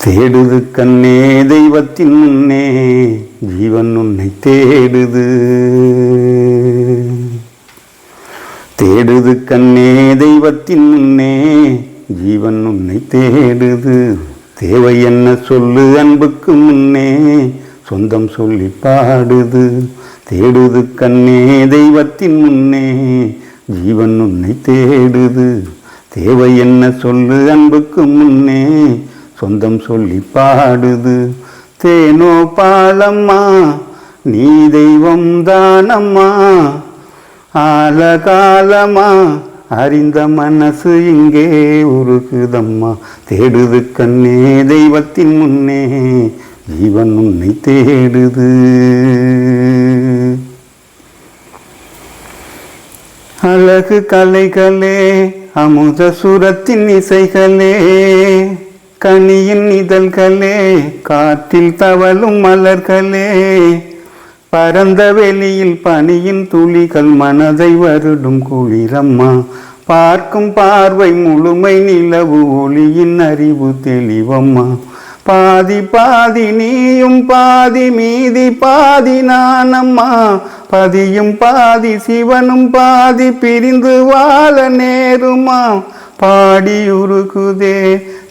தேடுது கண்ணே தெய்வத்தின் முன்னே ஜீவன் உன்னை தேடுது. தேடுது கண்ணே தெய்வத்தின் முன்னே ஜீவன் உன்னை தேடுது. தேவை என்ன சொல்லு அன்புக்கு முன்னே சொந்தம் சொல்லி பாடுது. தேடுது கண்ணே தெய்வத்தின் முன்னே ஜீவன் உன்னை தேடுது. தேவை என்ன சொல்லு அன்புக்கு முன்னே சொந்தம் சொல்லி பாடுது. தேனோ பாலம்மா நீ தெய்வம் தானம்மா, ஆலகாலமா அறிந்த மனசு இங்கே உருகுதம்மா. தேடுது கண்ணே தெய்வத்தின் முன்னே ஜீவன் உன்னை தேடுது. அழகு கலைகளே அமுத சுரத்தின் இசைகளே, கனியின் இதழ்களே காற்றில் தவழும் மலர்களே, பரந்த வெளியில் பனியின் துளிகள் மனதை வருடும் குளிரம்மா. பார்க்கும் பார்வை முழுமை நிலவு ஒளியின் அறிவு தெளிவம்மா. பாதி பாதி நீயும் பாதி மீதி பாதி நானம்மா. பதியும் பாதி சிவனும் பாதி பிரிந்து வாழ நேருமா. பாடி உருகுதே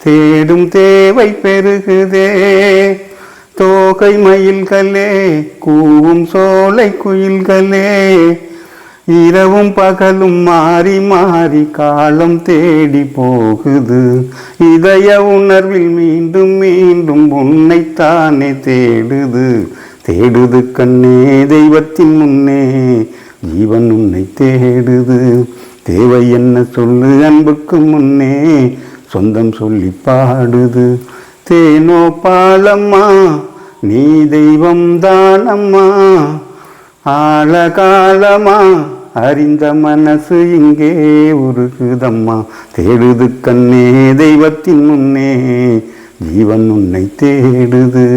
தேடும் தேவை பெருகுதே. தோகை மயில்களே கூவும் சோலை குயில்களே, இரவும் பகலும் மாறி மாறி காலம் தேடி போகுது. இதய உணர்வில் மீண்டும் மீண்டும் உன்னைத்தானே தேடுது. தேடுது கண்ணே தெய்வத்தின் முன்னே ஜீவன் உன்னை தேடுது. தேவை என்ன சொல்லு அன்புக்கு முன்னே சொந்தம் சொல்லி பாடுது. தேனோ பாலம்மா நீ தெய்வம் தானம்மா, ஆழகாலமா அறிந்த மனசு இங்கே உருகுதம்மா. தேடுது கண்ணே தெய்வத்தின் முன்னே ஜீவன் உன்னை தேடுது.